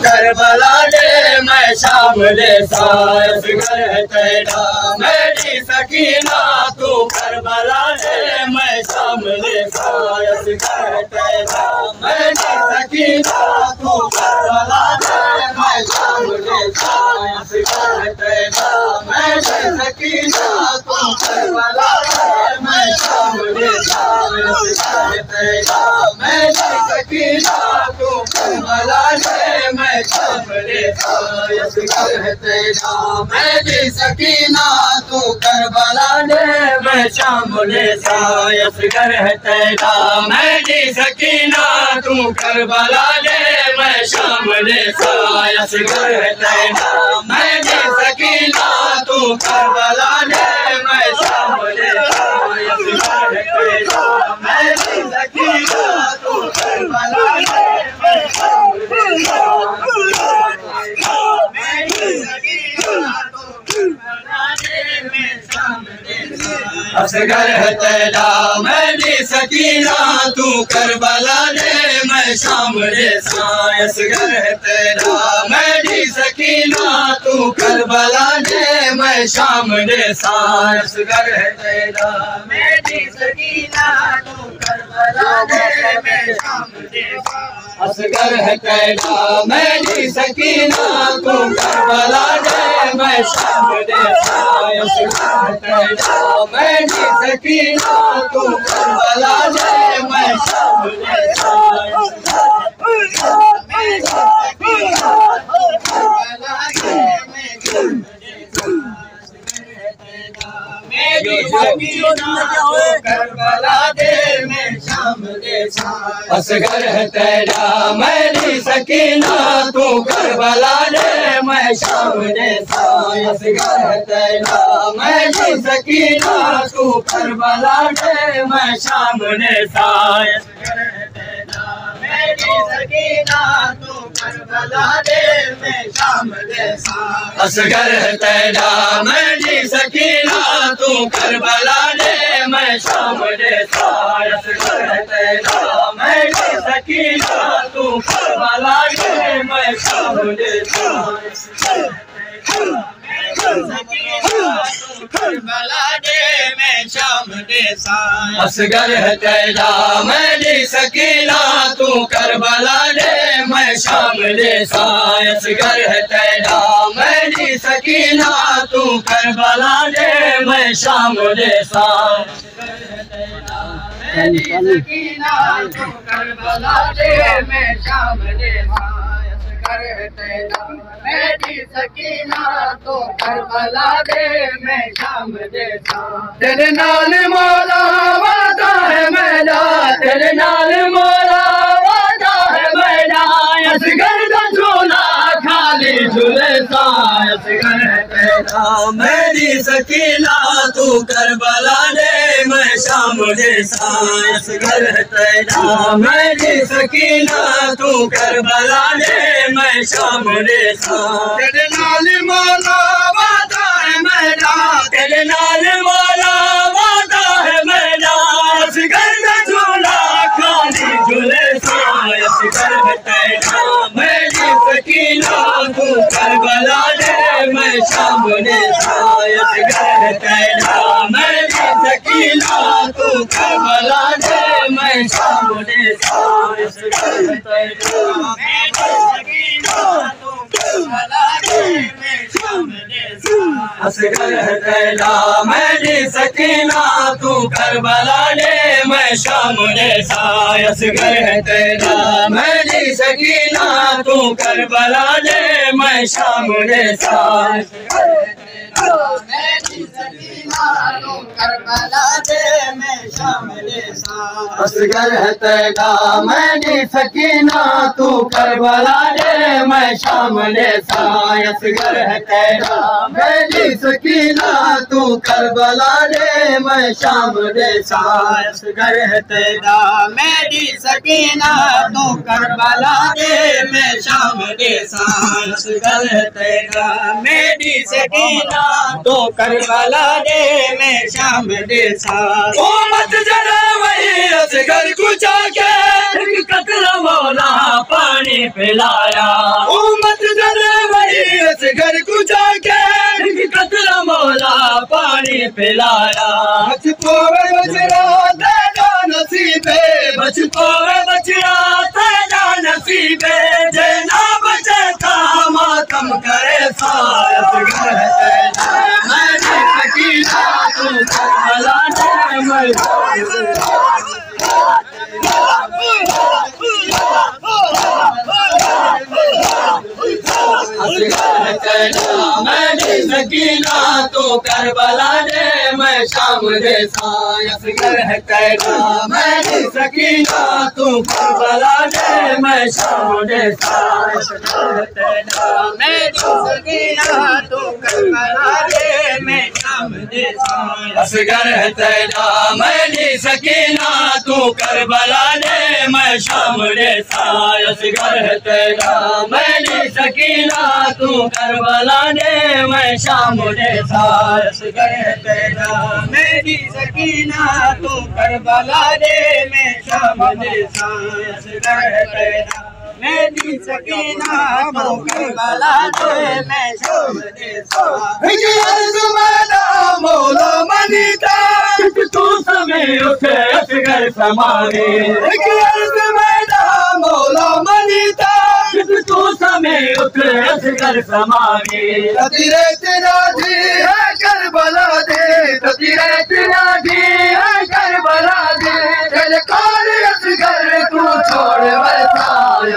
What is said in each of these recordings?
Karbala दे मैं शाम दे असगर है तेरा मेरी सकीना तू करबला दे मैं शाम दे असगर है तेरा मेरी सकीना तू करबला दे मैं शाम दे असगर है तेरा मेरी सकीना तू करबला दे मैं शाम दे असगर है तेरा मेरी सकीना तू करबला दे मैं शाम दे असगर है तेरा मेरी सकीना तू करबला दे मैं शाम दे असगर है तेरा मेरी सकीना तू करबला दे मैं शाम दे असगर है तेरा मेरी सकीना तू करबला दे मैं शाम दे असगर है तेरा मेरी सकीना तू करबला दे मैं शाम दे असगर है तेरा मेरी सकीना तू करबला दे मैं शाम दे असगर है तेरा मेरी सकीना तू करबला दे मैं शाम दे असगर है तेरा मेरी सकीना तू करबला दे मैं शाम दे असगर है तेरा मेरी सकीना तू करबला दे मैं शाम दे असगर है तेरा मेरी सकीना तू करबला दे मैं शाम दे करबला दे मैं शाम दे असगर है तेरा मेरी सकीना तू करबला दे मैं शाम दे असगर है तेरा मेरी सकीना तू करबला दे मैं शाम दे असगर है तेरा मेरी सकीना तू करबला दे मैं शाम दे असगर है तेरा मेरी सकीना तू करबला दे मैं शाम दे असगर है तेरा मेरी सकीना तू करबला दे मैं शाम दे करबला दे मैं शाम दे असगर है तेरा मेरी सकीना तू करबला दे मैं शाम दे असगर है तेरा मेरी सकीना तू करबला दे मैं शाम दे मेरी सकीना तू करबला दे मैं शाम दे असगर है तेरा मेरी सकीना तू करबला दे मैं शाम दे तेरे नाल मौला वादा है मेरा तेरे नाल मौला वादा है मेरा असगर दा झोला खाली झूले असगर है तेरा मेरी सकीना तू करबला दे मैं शाम दे असगर है तेरा मेरी सकीना तू करबला दे मैं शाम दे तेरे नाल मौला वादा है मेरा तेरे नाल मौला वादा है मेरा असगर दा झोला खाली झूले असगर है तेरा मेरी सकीना तू करबला दे मैं शाम दे असगर है तेरा मेरी सकीना तू करबला दे मैं शाम दे असगर है तेरा मेरी सकीना तू करबला दे मैं शाम दे असगर है तेरा मेरी सकीना तू करबला दे मैं शाम दे असगर है तेरा मेरी सकीना तू करबला दे मैं शाम दे मेरी सकीना तू करबला दे मैं शाम दे असगर है तेरा मेरी सकीना तू करबला दे मैं शाम दे असगर है तेरा मेरी सकीना तू करबला दे मैं शाम दे असगर है तेरा मेरी सकीना तू करबला दे मैं शाम दे असगर है तेरा मेरी सकीना तो करबला दे मैं शाम दे ओ मत जरा वही असगर कुछ आके एक कतरा मौला पानी पिलाया। पानी पिलाया। बचपो बचड़ा तेरा नसीबे, बचपो बचड़ा तेरा नसीबे, जना बचे था मातम करे सायस घर तेरा। मैंने सकीना तू करबला दे मैंने सकीना तू करबला दे मैं शाम दे सायस घर तेरा। मैंने सकीना तू करबला दे मैं शाम दे सायस घर तेरा। मैंने सकीना तू करबला दे मैं शाम दे सायस घर तेरा। मैंने सकीना तू करबला दे मैं शाम दे सायस घर तेरा। मैंने सकीना तू करबला दे मैं शाम दे सायस घर तेरा। मेरी सकीना तू करबला दे मैं शाम दे सायस घर तेरा। मेरी सकीना तू करबला दे मैं शाम दे सायस मौला मनीता तू समय उठे असगर समावे। मौला मनीता तू समय उठे असगर समावे। तेरे तेरा दी है करबला दे, तेरे तेरा दी है करबला दे, तेरे कौन असगर तू छोड़ बता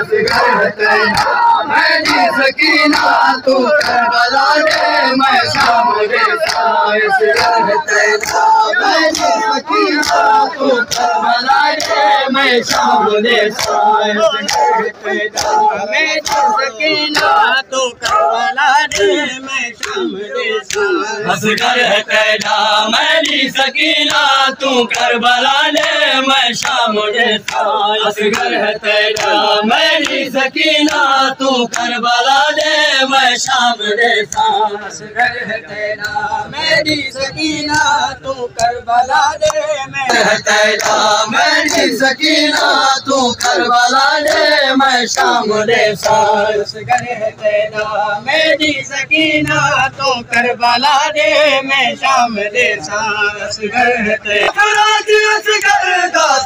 असगर तेरा। मेरी सकीना तू करबला दे मैं शाम दे सायस घर तेरा। मेरी सकीना तू करबला दे मैं शाम दे सायस घर तेरा। मेरी सकीना तू करबला दे मैं शाम दे सायस घर तेरा। मेरी सकीना तू करबला दे मैं शाम दे सायस घर तेरा। मेरी सकीना तू करबला दे मैं शाम दे सायस घर तेरा। मेरी सकीना तू करबला दे मैं तेरा। मेरी सकीना तू करबला दे मैं शाम दे सायस घर तेरा। मेरी सकीना तू करबला दे मैं शाम दे सायस घर तेरा।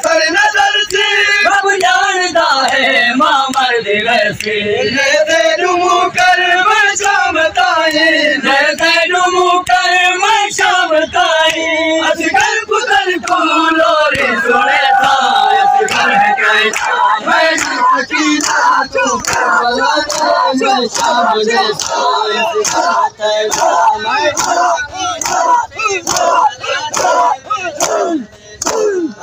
सर नजर से रब जानदा है मां मर्द वैसे, जैसे डुमू कर मैं शाम ताई, जैसे डुमू कर मैं शाम ताई। असगर पुतर को लोरे सोने सायस घर तेरा। मैं सकीना तू करबला दे मैं शाम दे सायस घर तेरा। मैं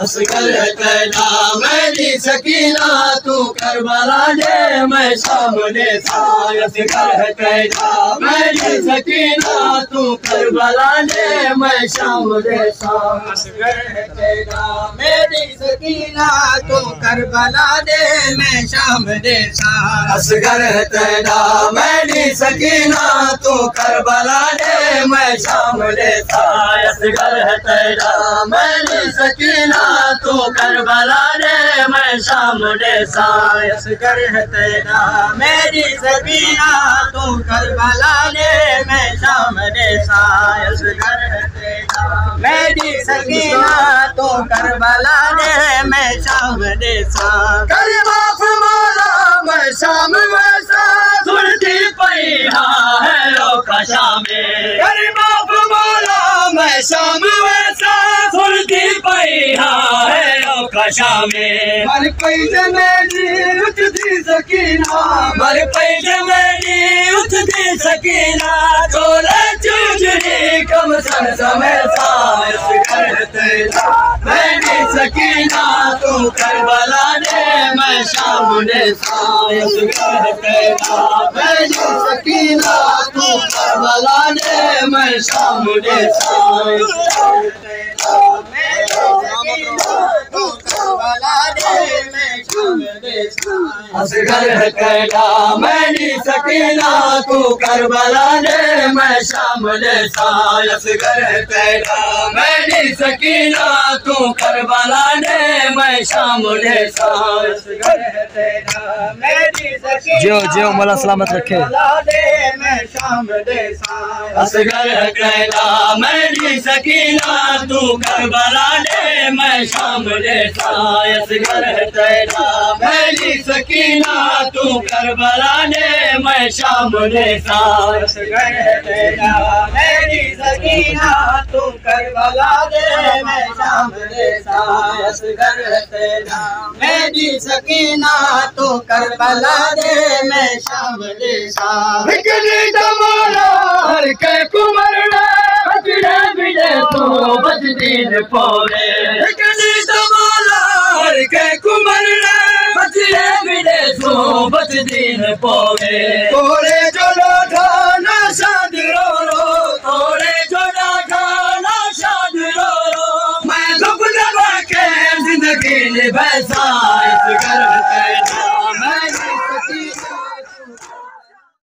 असगर तेरा। मेरी सकीना तू करबला दे मैं शाम दे सायस घर तेरा। मेरी सकीना तू करबला दे मैं शाम दे सायस घर तेरा। मेरी सकीना तू करबला दे मैं शाम दे सायस घर तेरा। मेरी सकीना तू करबला दे मैं शाम दे सायस घर तेरा। मेरी सकीना तू करबला दे मैं शाम दे सायस घर तेरा। मेरी सकीना तू करबला दे मैं शाम दे सायस घर तेरा। मेरी सकीना तू करबला दे मैं शाम दे सायस। कर माफ मौला मैं शाम वैसा सुनती पई है रोका शामे। कर माफ मौला मैं शाम वैसा सुनती पई है रोका शामे। मर पई जमेली उठती सकीना, मर पई जमेली उठती सकीना, चोला चूजरी कम सन समय सायस घर तेरा। मेरी सकीना तू करबला दे मैं शाम दे सायस घर तेरा। मेरी सकीना तू करबला दे मैं शाम दे सायस घर तेरा। मेरी सकीना तू करबला दे मैं शाम दे सायस घर तेरा। मेरी सकीना तू करबला दे मैं शाम दे सायस घर तेरा। मेरी सकीना तू करबला दे मैं शाम दे सायस घर तेरा। मेरी सकीना जो मला सलामत रखे। मैं शाम दे साए असगर कहता मेरी सकीना तू करबला दे मैं शाम दे साए असगर कहता मेरी सकीना तू करबला दे मैं शाम दे साए असगर कहता मेरी सकीना तू करबला दे मैं शाम दे साए असगर कहता मेरी सकीना तू करबला दे मैं शाम दे साए हर के कुमरना बचड़े बिले तो बचदीन पोरे हर के कुमरना बचड़े बिले तो बचदीन पोरे तोरे जो ठाना शाद रो रो तोरे जो ठाना शाद रो रो मैं दुख दबा के जिंदगी निभैसा